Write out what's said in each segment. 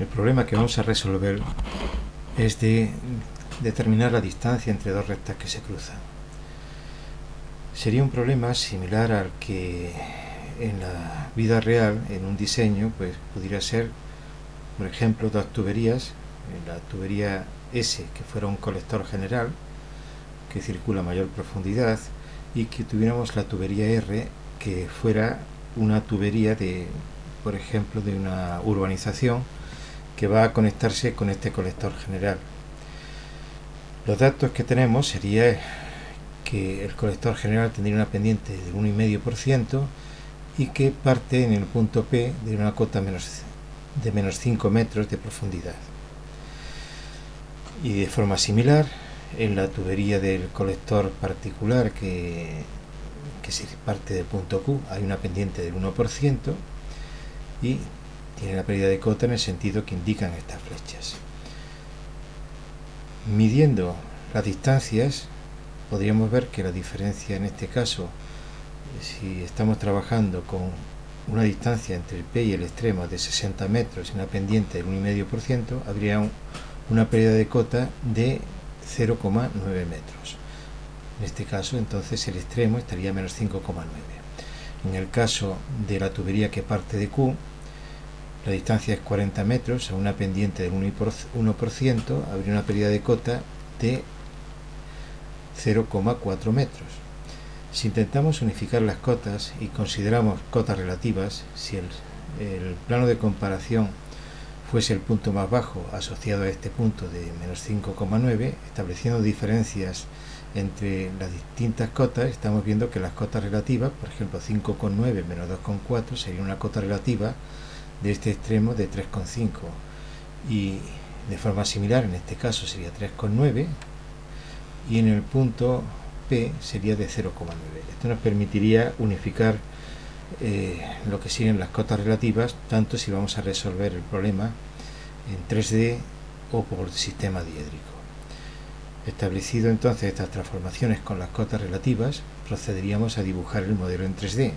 El problema que vamos a resolver es de determinar la distancia entre dos rectas que se cruzan. Sería un problema similar al que en la vida real, en un diseño, pues pudiera ser, por ejemplo, dos tuberías, la tubería S, que fuera un colector general que circula a mayor profundidad, y que tuviéramos la tubería R, que fuera una tubería de, por ejemplo, de una urbanización que va a conectarse con este colector general. Los datos que tenemos sería que el colector general tendría una pendiente de 1,5% y que parte en el punto P de una cota de menos 5 metros de profundidad. Y de forma similar, en la tubería del colector particular que se parte del punto Q hay una pendiente del 1% y tiene la pérdida de cota en el sentido que indican estas flechas. Midiendo las distancias, podríamos ver que la diferencia en este caso, si estamos trabajando con una distancia entre el P y el extremo de 60 metros y una pendiente del 1,5%, habría una pérdida de cota de 0,9 metros. En este caso, entonces, el extremo estaría a menos 5,9. En el caso de la tubería que parte de Q, la distancia es 40 metros a una pendiente del 1%, habría una pérdida de cota de 0,4 metros. Si intentamos unificar las cotas y consideramos cotas relativas, si el plano de comparación fuese el punto más bajo asociado a este punto de menos 5,9, estableciendo diferencias entre las distintas cotas, estamos viendo que las cotas relativas, por ejemplo 5,9 menos 2,4, sería una cota relativa de este extremo de 3,5, y de forma similar en este caso sería 3,9, y en el punto P sería de 0,9. Esto nos permitiría unificar lo que siguen las cotas relativas, tanto si vamos a resolver el problema en 3D o por sistema diédrico. Establecido entonces estas transformaciones con las cotas relativas, procederíamos a dibujar el modelo en 3D.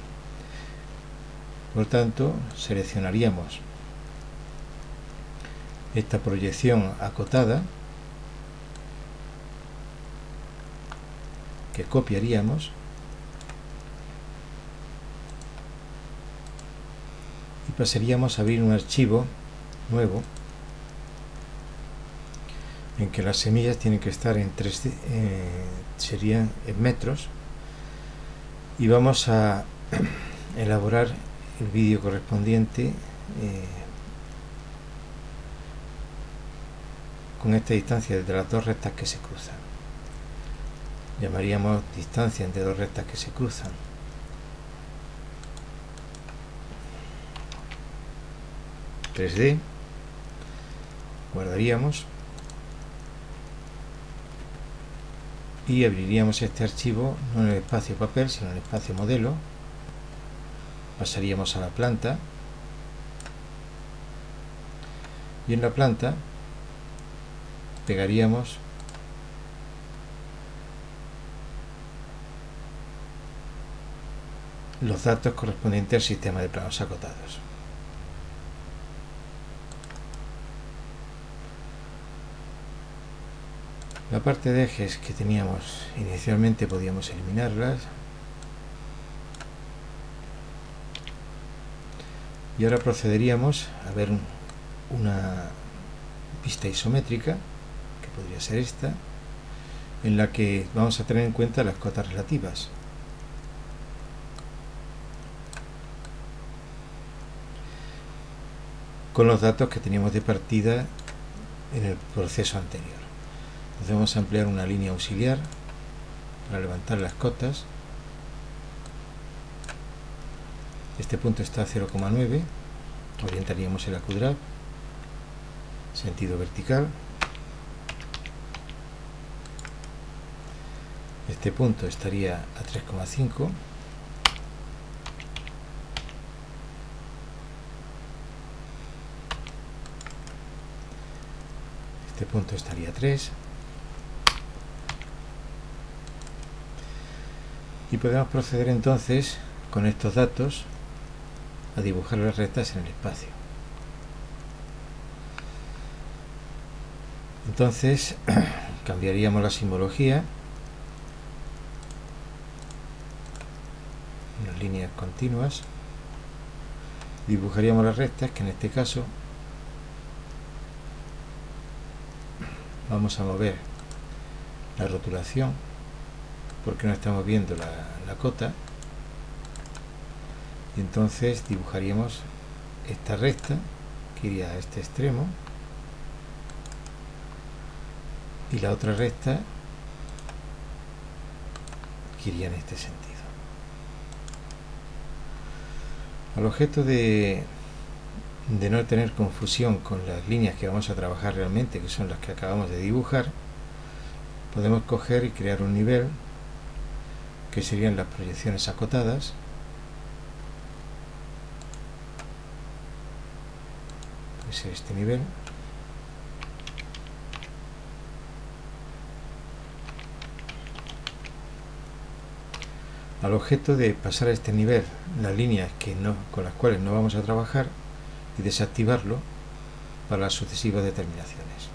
Por tanto, seleccionaríamos esta proyección acotada, que copiaríamos y pasaríamos a abrir un archivo nuevo en que las semillas tienen que estar en 3D, serían en metros, y vamos a elaborar el vídeo correspondiente con esta distancia de las dos rectas que se cruzan. Llamaríamos distancia entre dos rectas que se cruzan. (3D), guardaríamos y abriríamos este archivo no en el espacio papel sino en el espacio modelo. Pasaríamos a la planta y en la planta pegaríamos los datos correspondientes al sistema de planos acotados. La parte de ejes que teníamos inicialmente podíamos eliminarlas, y ahora procederíamos a ver una vista isométrica, que podría ser esta, en la que vamos a tener en cuenta las cotas relativas. Con los datos que teníamos de partida en el proceso anterior. Entonces vamos a emplear una línea auxiliar para levantar las cotas. Este punto está a 0,9, orientaríamos el AcuDraft sentido vertical. Este punto estaría a 3,5. Este punto estaría a 3. Y podemos proceder entonces con estos datos a dibujar las rectas en el espacio. Entonces cambiaríamos la simbología, unas líneas continuas, dibujaríamos las rectas, que en este caso vamos a mover la rotulación porque no estamos viendo la cota, y entonces dibujaríamos esta recta que iría a este extremo y la otra recta que iría en este sentido. Al objeto de no tener confusión con las líneas que vamos a trabajar realmente, que son las que acabamos de dibujar, podemos coger y crear un nivel que serían las proyecciones acotadas. Puede ser este nivel. Al objeto de pasar a este nivel las líneas con las cuales no vamos a trabajar y desactivarlo para las sucesivas determinaciones.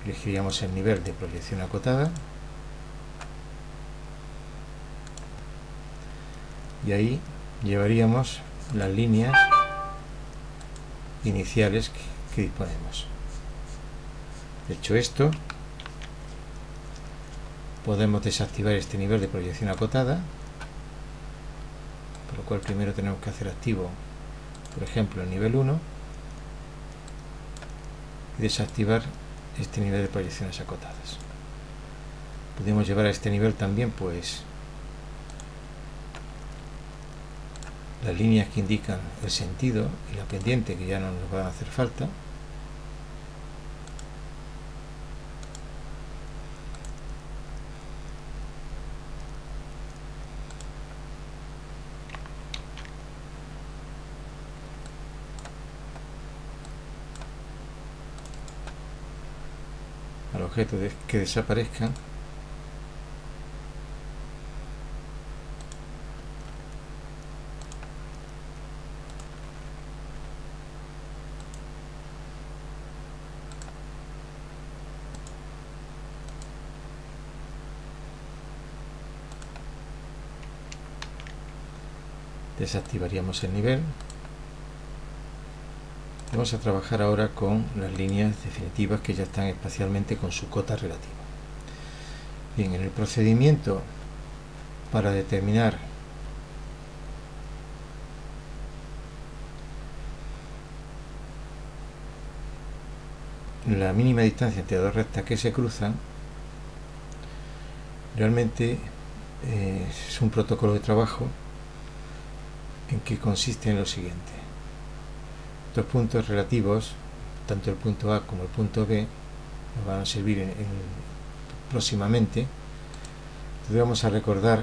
Elegiríamos el nivel de proyección acotada y ahí llevaríamos las líneas iniciales que disponemos. Hecho esto, podemos desactivar este nivel de proyección acotada, por lo cual primero tenemos que hacer activo, por ejemplo, el nivel 1 y desactivar este nivel de proyecciones acotadas. Podemos llevar a este nivel también pues las líneas que indican el sentido y la pendiente, que ya no nos van a hacer falta. Al objeto de que desaparezcan, desactivaríamos el nivel. Vamos a trabajar ahora con las líneas definitivas que ya están espacialmente con su cota relativa. Bien, en el procedimiento para determinar la mínima distancia entre dos rectas que se cruzan, realmente es un protocolo de trabajo en que consiste en lo siguiente. Estos puntos relativos, tanto el punto A como el punto B, nos van a servir próximamente. Entonces vamos a recordar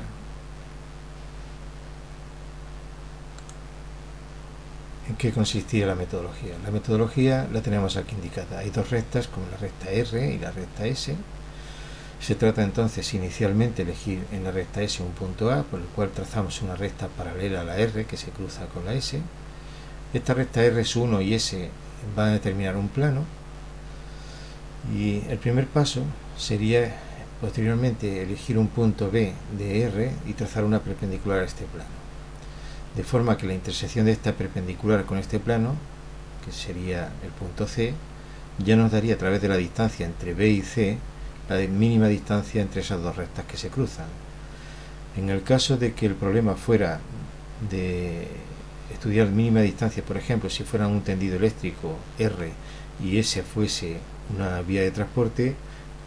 en qué consistía la metodología. La metodología la tenemos aquí indicada. Hay dos rectas, como la recta R y la recta S. Se trata entonces inicialmente de elegir en la recta S un punto A, por el cual trazamos una recta paralela a la R que se cruza con la S. Esta recta R1 y S van a determinar un plano, y el primer paso sería posteriormente elegir un punto B de R y trazar una perpendicular a este plano, de forma que la intersección de esta perpendicular con este plano, que sería el punto C, ya nos daría a través de la distancia entre B y C la mínima distancia entre esas dos rectas que se cruzan. En el caso de que el problema fuera de estudiar mínima distancia, por ejemplo, si fuera un tendido eléctrico R y S fuese una vía de transporte,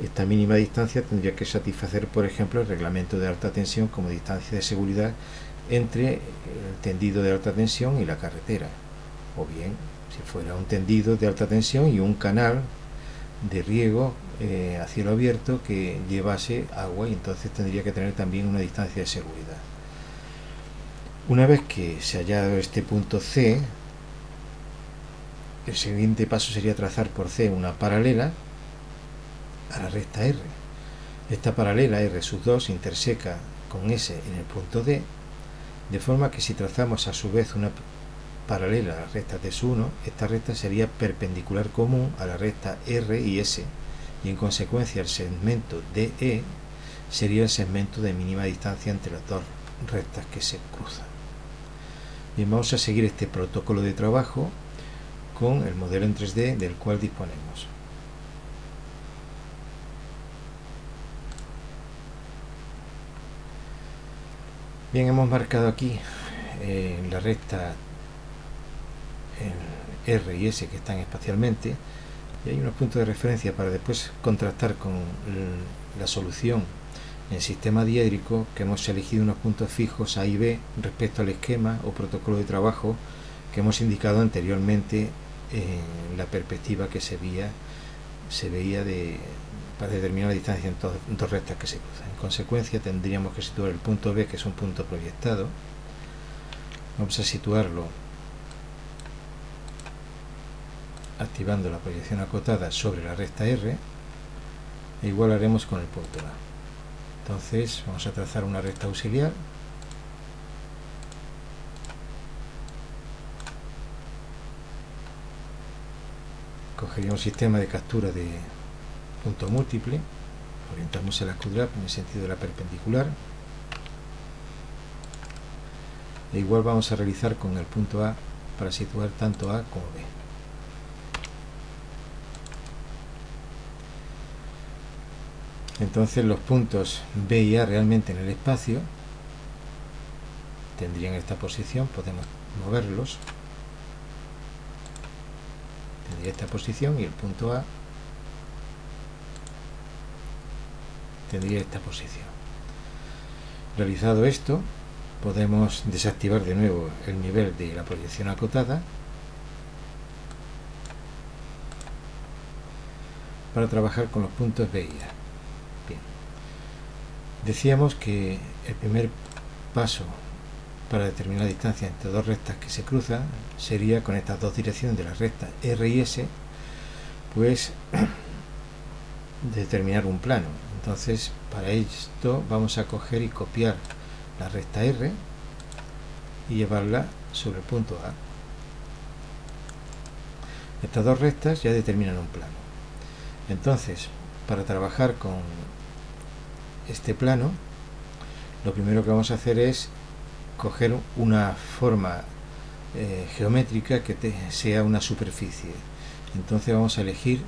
esta mínima distancia tendría que satisfacer, por ejemplo, el reglamento de alta tensión como distancia de seguridad entre el tendido de alta tensión y la carretera, o bien si fuera un tendido de alta tensión y un canal de riego a cielo abierto que llevase agua, y entonces tendría que tener también una distancia de seguridad. Una vez que se haya dado este punto C, el siguiente paso sería trazar por C una paralela a la recta R. Esta paralela R2 interseca con S en el punto D, de forma que si trazamos a su vez una paralela a las rectas de S1, esta recta sería perpendicular común a la recta R y S, y en consecuencia el segmento DE sería el segmento de mínima distancia entre las dos rectas que se cruzan. Bien, vamos a seguir este protocolo de trabajo con el modelo en 3D del cual disponemos. Bien, hemos marcado aquí la recta R y S que están espacialmente, y hay unos puntos de referencia para después contrastar con la solución en sistema diédrico, que hemos elegido unos puntos fijos A y B respecto al esquema o protocolo de trabajo que hemos indicado anteriormente en la perspectiva que se veía para determinar la distancia en dos rectas que se cruzan. En consecuencia tendríamos que situar el punto B, que es un punto proyectado. Vamos a situarlo activando la proyección acotada sobre la recta R, e igual haremos con el punto A. Entonces vamos a trazar una recta auxiliar cogeríamos un sistema de captura de punto múltiple, orientamos el QDRAP en el sentido de la perpendicular, e igual vamos a realizar con el punto A para situar tanto A como B. Entonces los puntos B y A realmente en el espacio tendrían esta posición, podemos moverlos, tendría esta posición, y el punto A tendría esta posición. Realizado esto, podemos desactivar de nuevo el nivel de la proyección acotada para trabajar con los puntos B y A. Bien. Decíamos que el primer paso para determinar la distancia entre dos rectas que se cruzan sería, con estas dos direcciones de las rectas R y S, pues determinar un plano. Entonces, para esto vamos a coger y copiar la recta R y llevarla sobre el punto A. Estas dos rectas ya determinan un plano. Entonces, para trabajar con este plano, lo primero que vamos a hacer es coger una forma geométrica que sea una superficie. Entonces vamos a elegir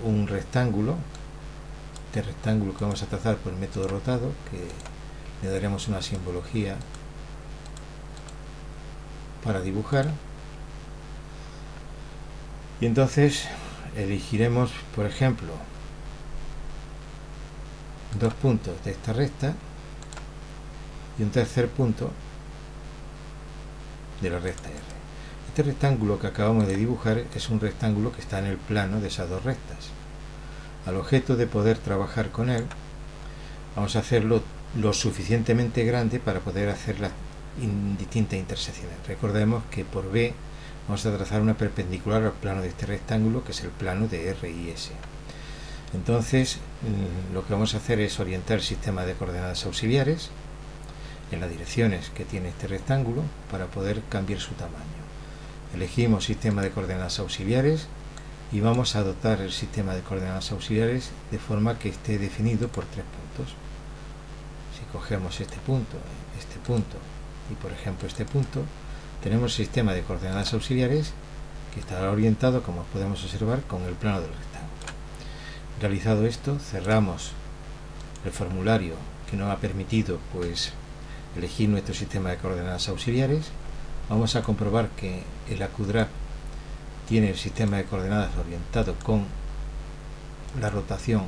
un rectángulo, este rectángulo que vamos a trazar por el método rotado, que le daremos una simbología para dibujar, y entonces elegiremos, por ejemplo, dos puntos de esta recta y un tercer punto de la recta R. Este rectángulo que acabamos de dibujar es un rectángulo que está en el plano de esas dos rectas. Al objeto de poder trabajar con él, vamos a hacerlo lo suficientemente grande para poder hacer las distintas intersecciones. Recordemos que por B vamos a trazar una perpendicular al plano de este rectángulo, que es el plano de R y S. Entonces, lo que vamos a hacer es orientar el sistema de coordenadas auxiliares en las direcciones que tiene este rectángulo para poder cambiar su tamaño. Elegimos sistema de coordenadas auxiliares y vamos a adoptar el sistema de coordenadas auxiliares de forma que esté definido por tres puntos. Si cogemos este punto y por ejemplo este punto, tenemos el sistema de coordenadas auxiliares que estará orientado, como podemos observar, con el plano del rectángulo. Realizado esto, cerramos el formulario que nos ha permitido pues elegir nuestro sistema de coordenadas auxiliares. Vamos a comprobar que el QDRAP tiene el sistema de coordenadas orientado con la rotación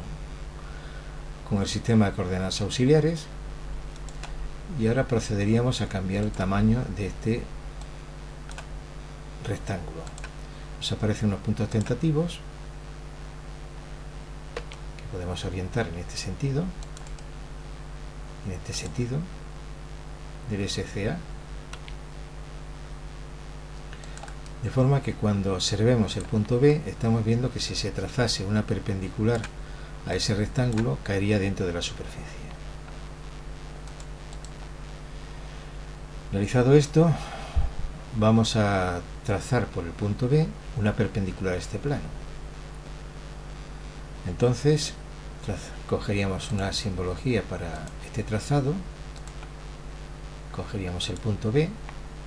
con el sistema de coordenadas auxiliares, y ahora procederíamos a cambiar el tamaño de este rectángulo. Nos aparecen unos puntos tentativos que podemos orientar en este sentido del SCA, de forma que cuando observemos el punto B estamos viendo que si se trazase una perpendicular a ese rectángulo caería dentro de la superficie. Realizado esto, vamos a trazar por el punto B una perpendicular a este plano. Entonces cogeríamos una simbología para este trazado, cogeríamos el punto B,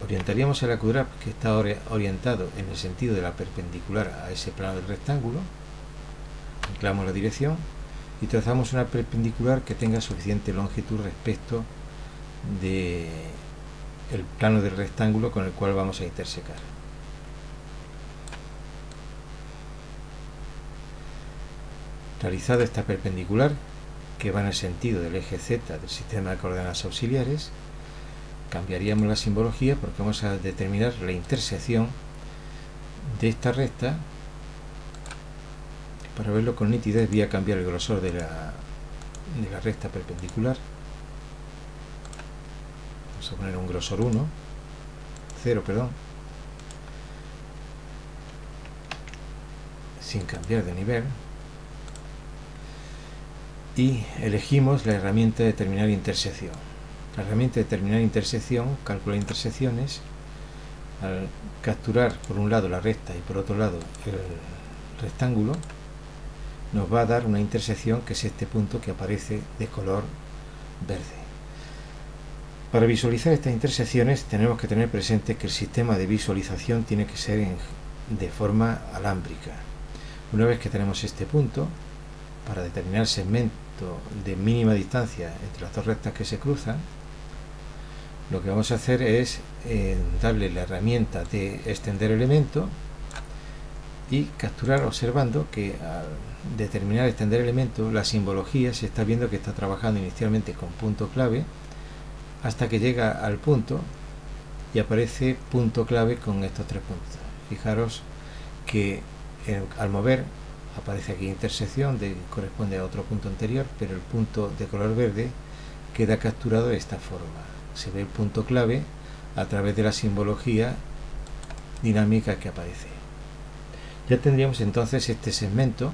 orientaríamos el acudrap que está orientado en el sentido de la perpendicular a ese plano del rectángulo, anclamos la dirección y trazamos una perpendicular que tenga suficiente longitud respecto de el plano del rectángulo con el cual vamos a intersecar. Realizada esta perpendicular, que va en el sentido del eje Z del sistema de coordenadas auxiliares, cambiaríamos la simbología porque vamos a determinar la intersección de esta recta. Para verlo con nitidez voy a cambiar el grosor de la recta perpendicular. Vamos a poner un grosor 0, sin cambiar de nivel. Y elegimos la herramienta de determinar intersección. La herramienta de determinar intersección calcula intersecciones al capturar por un lado la recta y por otro lado el rectángulo. Nos va a dar una intersección que es este punto que aparece de color verde. Para visualizar estas intersecciones tenemos que tener presente que el sistema de visualización tiene que ser de forma alámbrica. Una vez que tenemos este punto, para determinar el segmento de mínima distancia entre las dos rectas que se cruzan, lo que vamos a hacer es darle la herramienta de extender elemento y capturar observando que al determinar extender elemento la simbología se está viendo que está trabajando inicialmente con punto clave hasta que llega al punto y aparece punto clave con estos 3 puntos. Fijaros que al mover aparece aquí intersección corresponde a otro punto anterior, pero el punto de color verde queda capturado de esta forma. Se ve el punto clave a través de la simbología dinámica que aparece. Ya tendríamos entonces este segmento.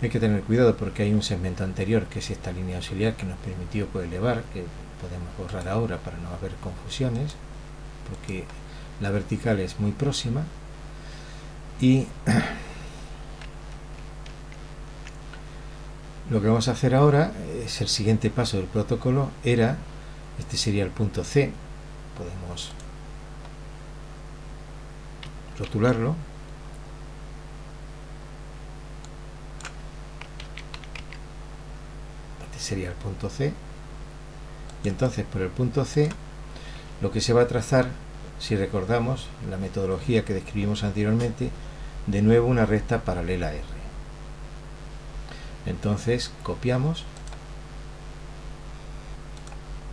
Hay que tener cuidado porque hay un segmento anterior que es esta línea auxiliar que nos permitió elevar, que podemos borrar ahora para no haber confusiones, porque la vertical es muy próxima. Y lo que vamos a hacer ahora es el siguiente paso del protocolo. Este sería el punto C. Podemos rotularlo. Este sería el punto C. Y entonces por el punto C lo que se va a trazar, si recordamos la metodología que describimos anteriormente, de nuevo una recta paralela a R. Entonces copiamos,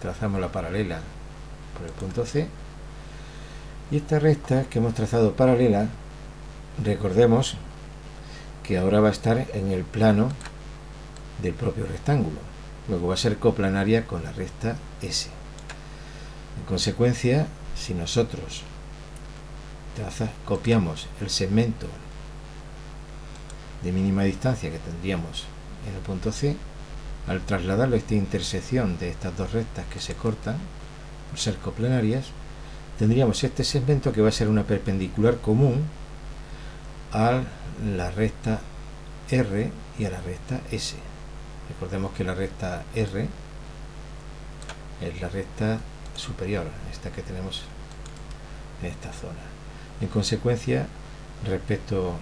trazamos la paralela por el punto C y esta recta que hemos trazado paralela, recordemos que ahora va a estar en el plano del propio rectángulo, luego va a ser coplanaria con la recta S. En consecuencia, si nosotros copiamos el segmento de mínima distancia que tendríamos en el punto C, al trasladarlo a esta intersección de estas dos rectas que se cortan por ser coplanarias, tendríamos este segmento que va a ser una perpendicular común a la recta R y a la recta S. Recordemos que la recta R es la recta superior, esta que tenemos en esta zona. En consecuencia, respecto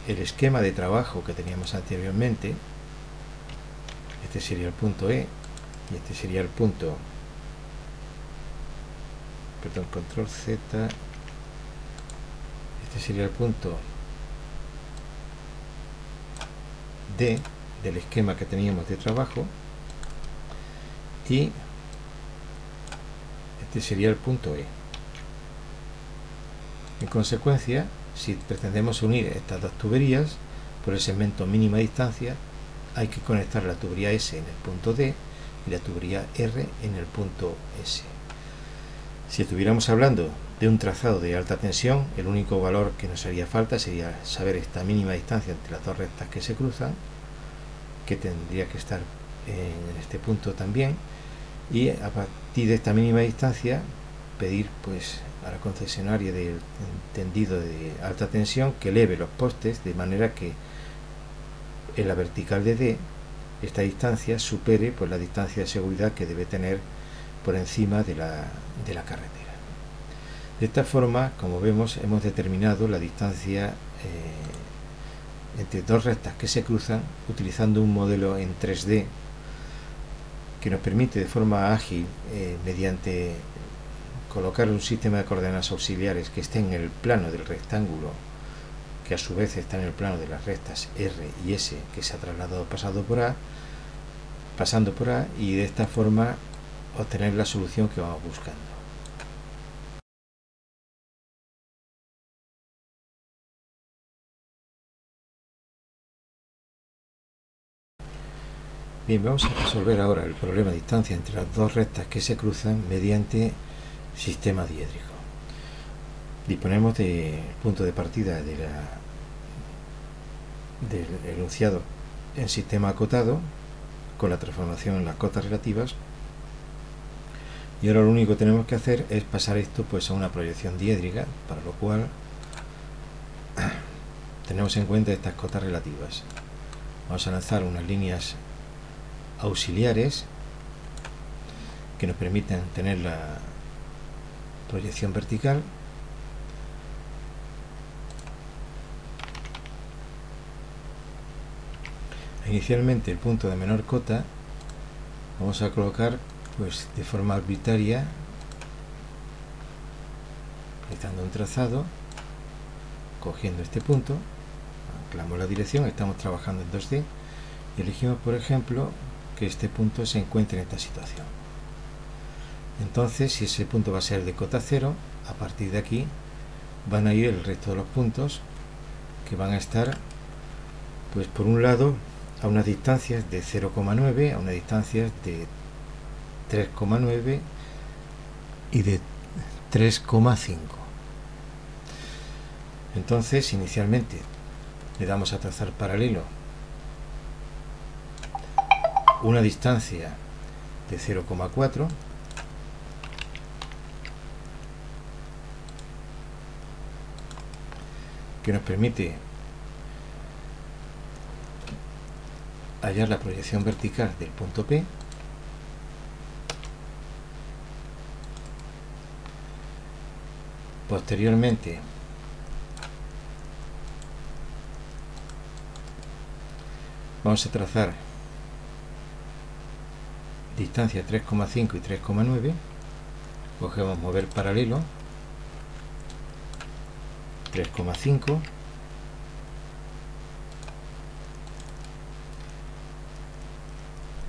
al esquema de trabajo que teníamos anteriormente, este sería el punto E y este sería el punto, control Z, este sería el punto D del esquema que teníamos de trabajo y este sería el punto E. En consecuencia, si pretendemos unir estas dos tuberías por el segmento mínima distancia, hay que conectar la tubería S en el punto D y la tubería R en el punto S. Si estuviéramos hablando de un trazado de alta tensión, el único valor que nos haría falta sería saber esta mínima distancia entre las dos rectas que se cruzan, que tendría que estar en este punto también, y a partir de esta mínima distancia pedir pues a la concesionaria del tendido de alta tensión que eleve los postes de manera que en la vertical de D esta distancia supere pues la distancia de seguridad que debe tener por encima de la carretera. De esta forma, como vemos, hemos determinado la distancia entre dos rectas que se cruzan utilizando un modelo en 3D que nos permite de forma ágil, mediante colocar un sistema de coordenadas auxiliares que esté en el plano del rectángulo, que a su vez está en el plano de las rectas R y S que se ha trasladado pasando por A, y de esta forma obtener la solución que vamos buscando. Bien, vamos a resolver ahora el problema de distancia entre las dos rectas que se cruzan mediante sistema diédrico. Disponemos del punto de partida del enunciado en sistema acotado con la transformación en las cotas relativas, y ahora lo único que tenemos que hacer es pasar esto pues a una proyección diédrica, para lo cual tenemos en cuenta estas cotas relativas. Vamos a lanzar unas líneas auxiliares que nos permitan tener la proyección vertical. Inicialmente el punto de menor cota vamos a colocar pues de forma arbitraria, realizando un trazado, cogiendo este punto, anclamos la dirección, estamos trabajando en 2D y elegimos por ejemplo que este punto se encuentre en esta situación. Entonces, si ese punto va a ser de cota 0, a partir de aquí van a ir el resto de los puntos, que van a estar pues por un lado a unas distancias de 0,9, a unas distancias de 3,9 y de 3,5. Entonces, inicialmente le damos a trazar paralelo una distancia de 0,4, que nos permite hallar la proyección vertical del punto P. Posteriormente vamos a trazar distancia 3,5 y 3,9, cogemos mover paralelo 3,5,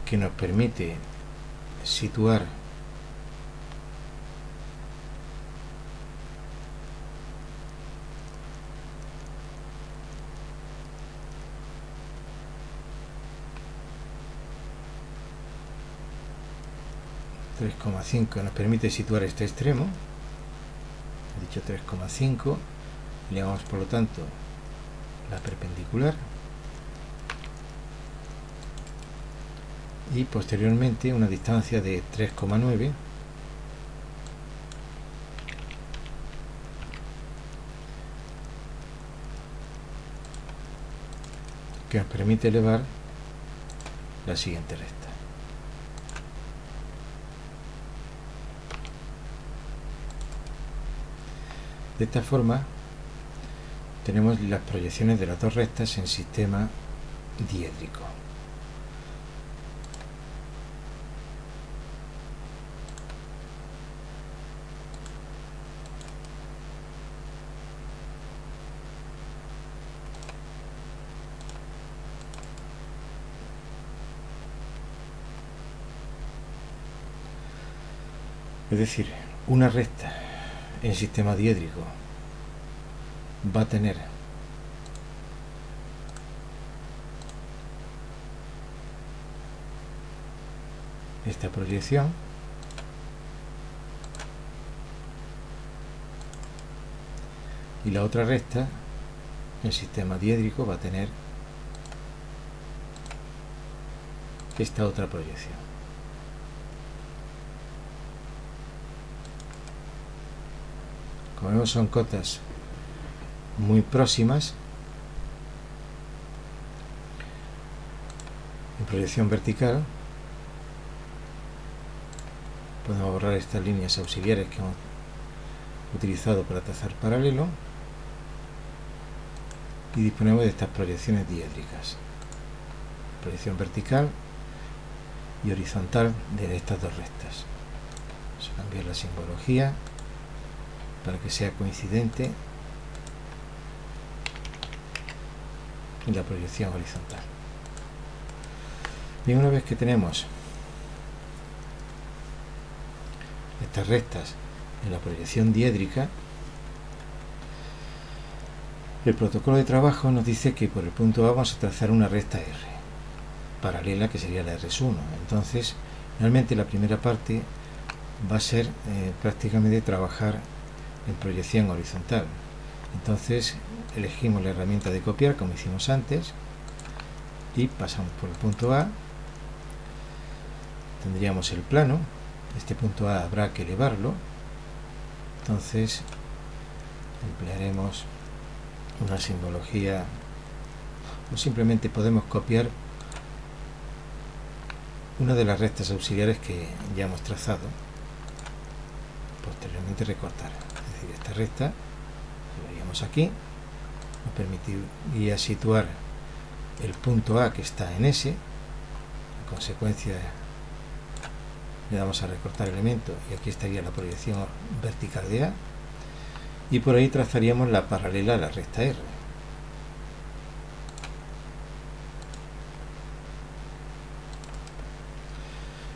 que nos permite situar nos permite situar este extremo, he dicho 3,5, le damos por lo tanto la perpendicular y posteriormente una distancia de 3,9 que nos permite elevar la siguiente recta. De esta forma tenemos las proyecciones de las dos rectas en sistema diédrico. Es decir, una recta en sistema diédrico va a tener esta proyección y la otra recta en sistema diédrico va a tener esta otra proyección. Como vemos, son cotas muy próximas. En proyección vertical podemos borrar estas líneas auxiliares que hemos utilizado para trazar paralelo y disponemos de estas proyecciones diédricas, proyección vertical y horizontal de estas dos rectas. Vamos a cambiar la simbología para que sea coincidente en la proyección horizontal. Bien, una vez que tenemos estas rectas en la proyección diédrica, el protocolo de trabajo nos dice que por el punto A vamos a trazar una recta R paralela, que sería la R1. Entonces, realmente la primera parte va a ser prácticamente trabajar en proyección horizontal. Entonces elegimos la herramienta de copiar, como hicimos antes, y pasamos por el punto A. Tendríamos el plano. Este punto A habrá que elevarlo, entonces emplearemos una simbología, o simplemente podemos copiar una de las rectas auxiliares que ya hemos trazado, posteriormente recortar. Es decir, esta recta la veríamos aquí, nos permitiría situar el punto A que está en S. En consecuencia, le damos a recortar elemento y aquí estaría la proyección vertical de A, y por ahí trazaríamos la paralela a la recta R.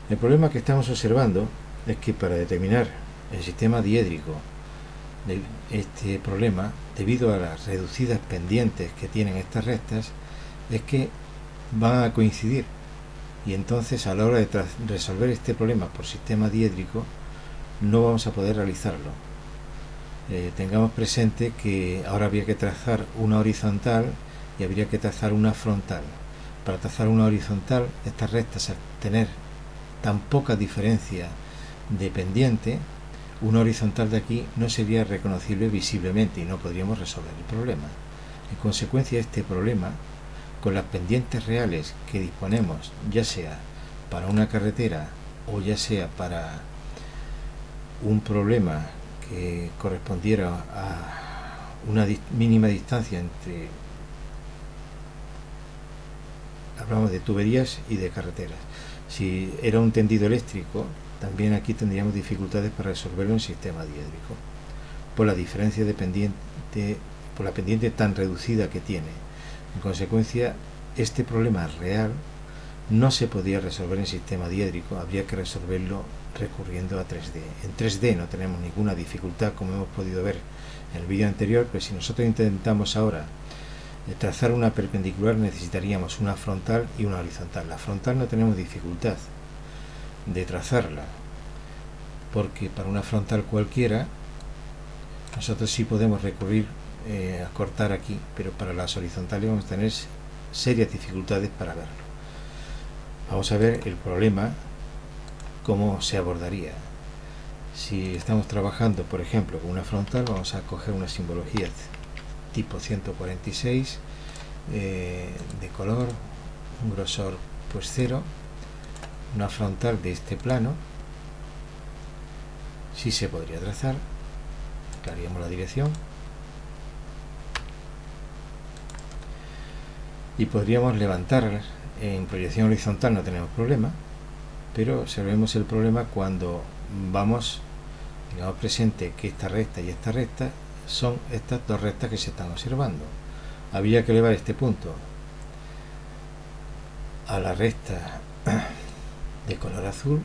El problema que estamos observando es que para determinar el sistema diédrico de este problema, debido a las reducidas pendientes que tienen estas rectas, es que van a coincidir. Y entonces, a la hora de resolver este problema por sistema diédrico, no vamos a poder realizarlo. Tengamos presente que ahora habría que trazar una horizontal y habría que trazar una frontal. Para trazar una horizontal, estas rectas, al tener tan poca diferencia de pendiente, una horizontal de aquí no sería reconocible visiblemente y no podríamos resolver el problema. En consecuencia, este problema, con las pendientes reales que disponemos, ya sea para una carretera o ya sea para un problema que correspondiera a una mínima distancia entre, hablamos de tuberías y de carreteras. Si era un tendido eléctrico, también aquí tendríamos dificultades para resolverlo en sistema diédrico, por la diferencia de pendiente, por la pendiente tan reducida que tiene. En consecuencia, este problema real no se podía resolver en sistema diédrico, habría que resolverlo recurriendo a 3D. En 3D no tenemos ninguna dificultad, como hemos podido ver en el vídeo anterior, pero si nosotros intentamos ahora trazar una perpendicular, necesitaríamos una frontal y una horizontal. La frontal no tenemos dificultad de trazarla, porque para una frontal cualquiera nosotros sí podemos recurrir a cortar aquí, pero para las horizontales vamos a tener serias dificultades para verlo. Vamos a ver el problema, cómo se abordaría. Si estamos trabajando, por ejemplo, con una frontal, vamos a coger una simbología tipo 146 de color, un grosor pues 0, una frontal de este plano. Sí se podría trazar, clararíamos la dirección y podríamos levantar en proyección horizontal, no tenemos problema, pero observemos el problema cuando vamos, digamos presente que esta recta y esta recta son estas dos rectas que se están observando. Habría que elevar este punto a la recta de color azul.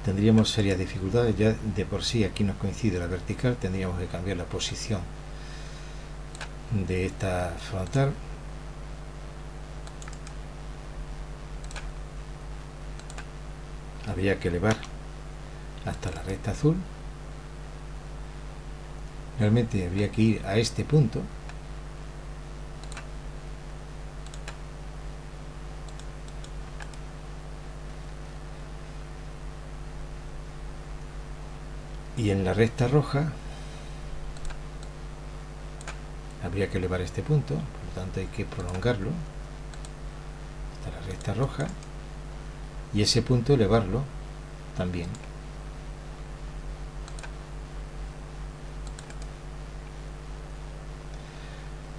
Tendríamos serias dificultades, ya de por sí aquí nos coincide la vertical, tendríamos que cambiar la posición de esta frontal. Habría que elevar hasta la recta azul. Realmente habría que ir a este punto Y en la recta roja habría que elevar este punto, por lo tanto hay que prolongarlo hasta la recta roja y ese punto elevarlo también.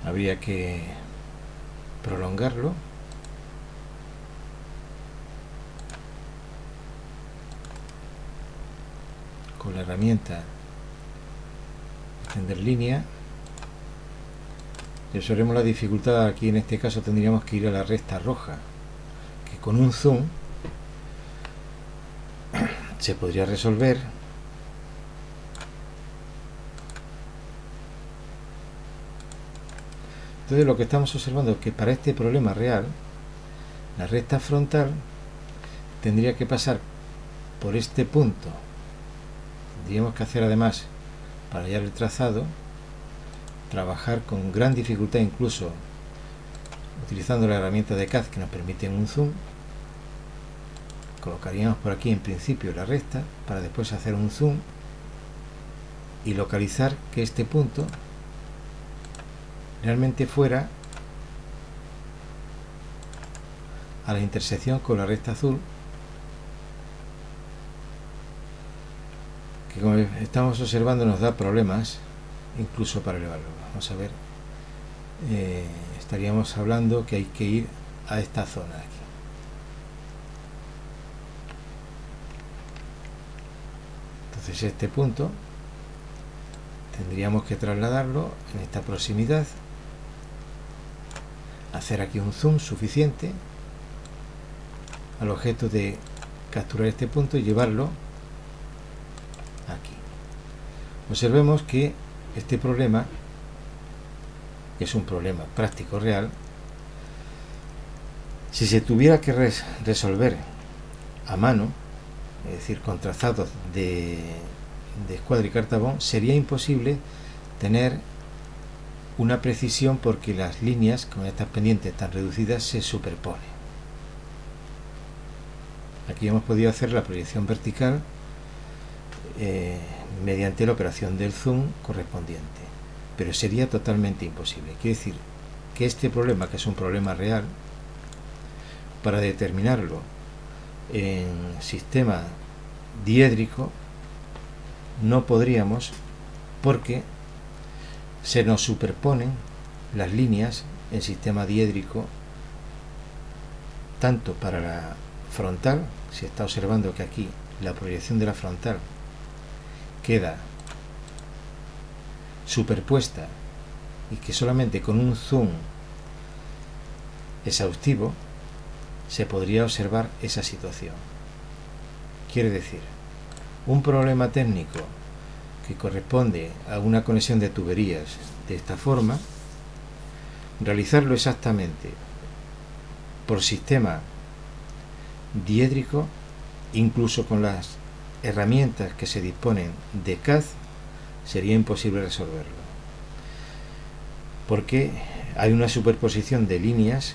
Habría que prolongarlo con la herramienta extender línea. Y observemos la dificultad. Aquí en este caso tendríamos que ir a la recta roja, que con un zoom se podría resolver. Entonces lo que estamos observando es que para este problema real la recta frontal tendría que pasar por este punto. Tendríamos que hacer además, para hallar el trazado, trabajar con gran dificultad, incluso utilizando la herramienta de CAD que nos permite un zoom. Colocaríamos por aquí en principio la recta para después hacer un zoom y localizar que este punto realmente fuera a la intersección con la recta azul, que como estamos observando nos da problemas incluso para elevarlo. Vamos a ver, estaríamos hablando que hay que ir a esta zona de aquí. Entonces este punto tendríamos que trasladarlo en esta proximidad, hacer aquí un zoom suficiente al objeto de capturar este punto y llevarlo aquí. Observemos que este problema, que es un problema práctico real, si se tuviera que resolver a mano, es decir, con trazados de escuadra y cartabón, sería imposible tener una precisión porque las líneas con estas pendientes tan reducidas se superponen. Aquí hemos podido hacer la proyección vertical mediante la operación del zoom correspondiente, pero sería totalmente imposible. Quiere decir que este problema, que es un problema real, para determinarlo en sistema diédrico no podríamos, porque se nos superponen las líneas en sistema diédrico, tanto para la frontal. Si está observando que aquí la proyección de la frontal queda superpuesta y que solamente con un zoom exhaustivo se podría observar esa situación. Quiere decir, un problema técnico que corresponde a una conexión de tuberías de esta forma, realizarlo exactamente por sistema diédrico, incluso con las herramientas que se disponen de CAD, sería imposible resolverlo, porque hay una superposición de líneas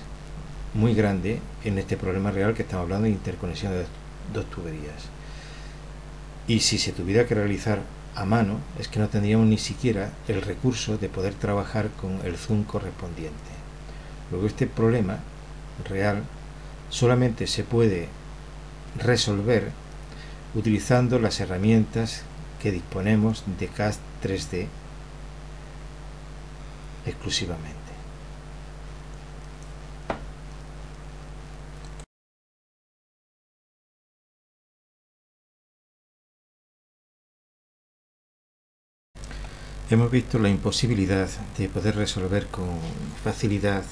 muy grande en este problema real que estamos hablando de interconexión de dos tuberías. Y si se tuviera que realizar a mano, es que no tendríamos ni siquiera el recurso de poder trabajar con el zoom correspondiente. Luego este problema real solamente se puede resolver utilizando las herramientas que disponemos de CAD 3D exclusivamente. Hemos visto la imposibilidad de poder resolver con facilidad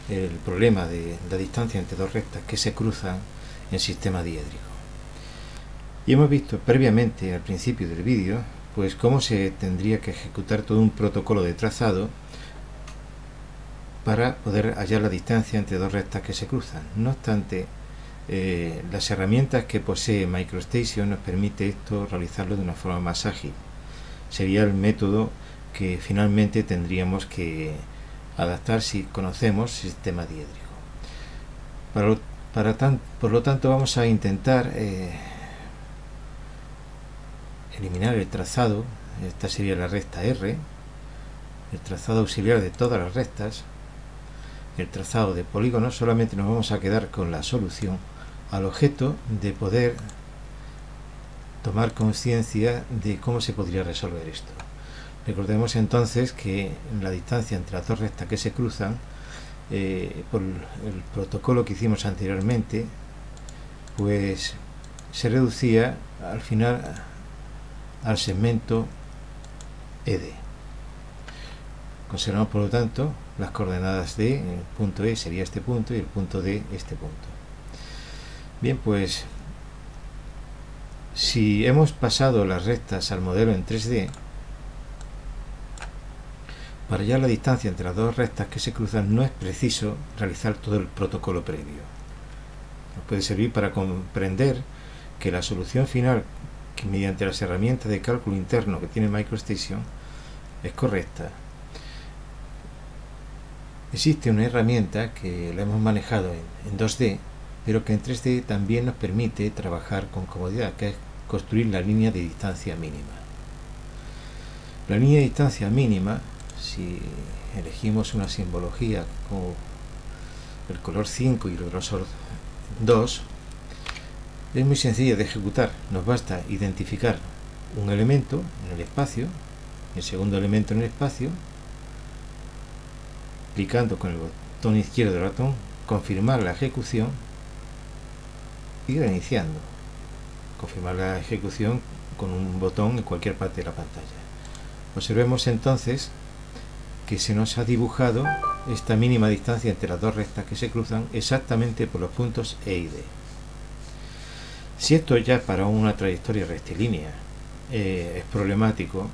el problema de la distancia entre dos rectas que se cruzan en sistema diédrico. Y hemos visto previamente, al principio del vídeo, pues cómo se tendría que ejecutar todo un protocolo de trazado para poder hallar la distancia entre dos rectas que se cruzan. No obstante, las herramientas que posee MicroStation nos permite esto realizarlo de una forma más ágil. Sería el método que finalmente tendríamos que adaptar si conocemos sistema diédrico. Por lo tanto, vamos a intentar eliminar el trazado. Esta sería la recta R, el trazado auxiliar de todas las rectas, el trazado de polígonos. Solamente nos vamos a quedar con la solución, al objeto de poder tomar conciencia de cómo se podría resolver esto. Recordemos entonces que la distancia entre las dos rectas que se cruzan, por el protocolo que hicimos anteriormente, pues se reducía al final al segmento ED. Consideramos por lo tanto las coordenadas de el punto E sería este punto y el punto D este punto. Bien, pues si hemos pasado las rectas al modelo en 3D, para hallar la distancia entre las dos rectas que se cruzan no es preciso realizar todo el protocolo previo. Nos puede servir para comprender que la solución final, que mediante las herramientas de cálculo interno que tiene MicroStation, es correcta. Existe una herramienta que la hemos manejado en 2D, pero que en 3D también nos permite trabajar con comodidad, que es construir la línea de distancia mínima. La línea de distancia mínima, si elegimos una simbología como el color 5 y el grosor 2, es muy sencilla de ejecutar. Nos basta identificar un elemento en el espacio, el segundo elemento en el espacio, clicando con el botón izquierdo del ratón, confirmar la ejecución y reiniciando. Confirmar la ejecución con un botón en cualquier parte de la pantalla. Observemos entonces que se nos ha dibujado esta mínima distancia entre las dos rectas que se cruzan exactamente por los puntos E y D. Si esto ya para una trayectoria rectilínea es problemático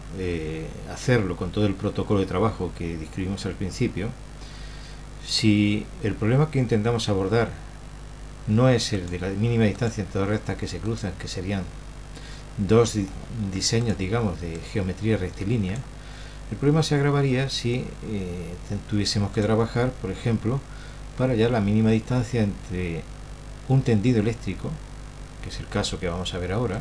hacerlo con todo el protocolo de trabajo que describimos al principio, si el problema que intentamos abordar no es el de la mínima distancia entre dos rectas que se cruzan, que serían dos diseños, digamos, de geometría rectilínea, el problema se agravaría si tuviésemos que trabajar, por ejemplo, para hallar la mínima distancia entre un tendido eléctrico, que es el caso que vamos a ver ahora.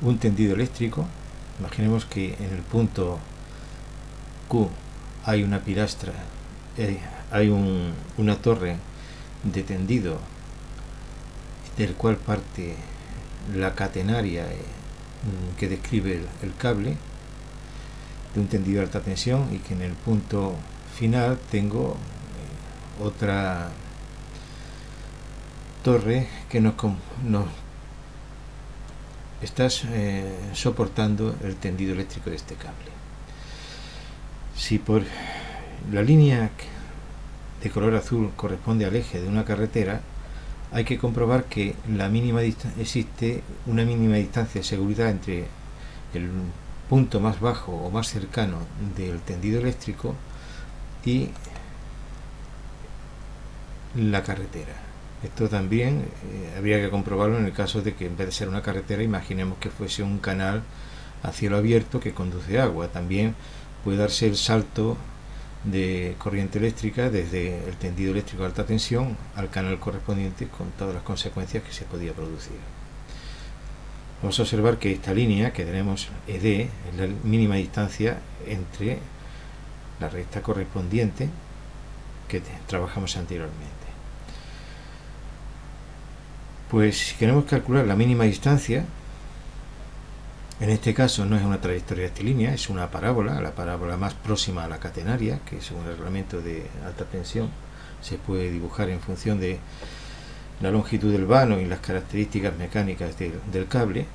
Un tendido eléctrico, imaginemos que en el punto Q hay una pilastra, hay una torre de tendido del cual parte la catenaria que describe el cable de un tendido de alta tensión, y que en el punto final tengo otra torre que nos está soportando el tendido eléctrico de este cable. Si por la línea de color azul corresponde al eje de una carretera, hay que comprobar que existe una mínima distancia de seguridad entre el punto más bajo o más cercano del tendido eléctrico y la carretera. Esto también habría que comprobarlo en el caso de que en vez de ser una carretera, imaginemos que fuese un canal a cielo abierto que conduce agua. También puede darse el salto de corriente eléctrica desde el tendido eléctrico de alta tensión al canal correspondiente, con todas las consecuencias que se podía producir. Vamos a observar que esta línea que tenemos ED es la mínima distancia entre la recta correspondiente que trabajamos anteriormente. Pues si queremos calcular la mínima distancia, en este caso no es una trayectoria rectilínea, es una parábola, la parábola más próxima a la catenaria, que según el reglamento de alta tensión se puede dibujar en función de la longitud del vano y las características mecánicas del cable.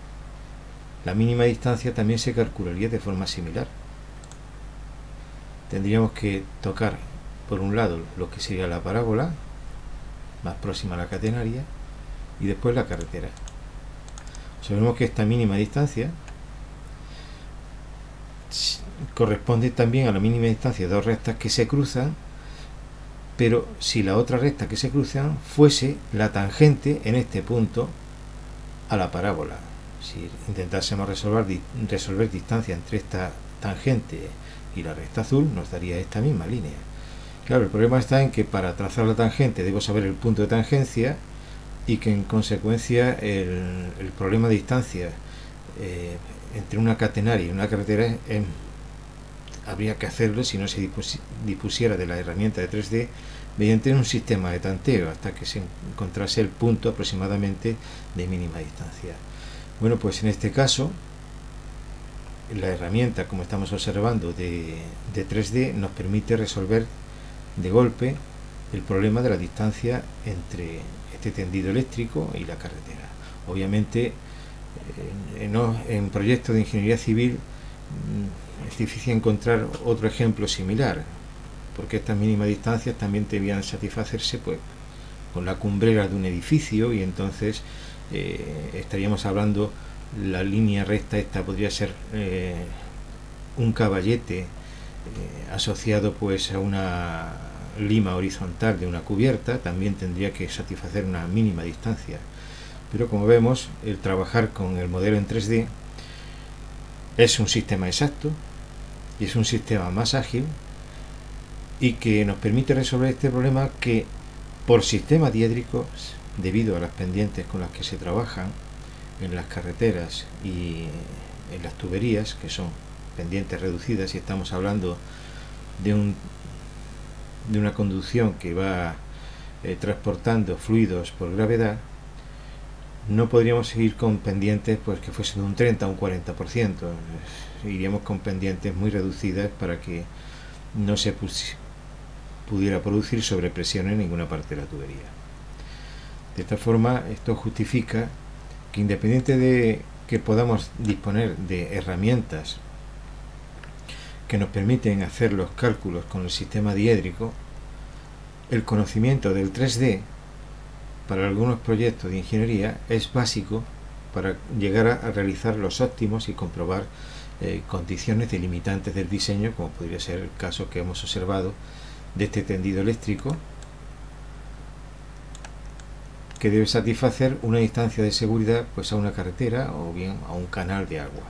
La mínima distancia también se calcularía de forma similar. Tendríamos que tocar por un lado lo que sería la parábola más próxima a la catenaria y después la carretera. Sabemos que esta mínima distancia corresponde también a la mínima distancia de dos rectas que se cruzan, pero si la otra recta que se cruzan fuese la tangente en este punto a la parábola. Si intentásemos resolver distancia entre esta tangente y la recta azul, nos daría esta misma línea. Claro, el problema está en que para trazar la tangente debo saber el punto de tangencia, y que en consecuencia el problema de distancia entre una catenaria y una carretera habría que hacerlo si no se dispusiera de la herramienta de 3D mediante un sistema de tanteo hasta que se encontrase el punto aproximadamente de mínima distancia. Bueno, pues en este caso la herramienta, como estamos observando, de 3D nos permite resolver de golpe el problema de la distancia entre este tendido eléctrico y la carretera. Obviamente en proyectos de ingeniería civil es difícil encontrar otro ejemplo similar, porque estas mínimas distancias también debían satisfacerse pues con la cumbrera de un edificio, y entonces estaríamos hablando, la línea recta esta podría ser un caballete asociado pues a una lima horizontal de una cubierta, también tendría que satisfacer una mínima distancia. Pero como vemos, el trabajar con el modelo en 3D es un sistema exacto y es un sistema más ágil, y que nos permite resolver este problema que por sistemas diédricos, debido a las pendientes con las que se trabajan en las carreteras y en las tuberías, que son pendientes reducidas, y estamos hablando de una conducción que va transportando fluidos por gravedad, no podríamos seguir con pendientes pues que fuesen de un 30 o un 40%. Iríamos con pendientes muy reducidas para que no se pudiera producir sobrepresión en ninguna parte de la tubería. De esta forma, esto justifica que, independiente de que podamos disponer de herramientas que nos permiten hacer los cálculos con el sistema diédrico, el conocimiento del 3D para algunos proyectos de ingeniería es básico para llegar a realizar los óptimos y comprobar condiciones delimitantes del diseño, como podría ser el caso que hemos observado de este tendido eléctrico, que debe satisfacer una distancia de seguridad pues a una carretera o bien a un canal de agua.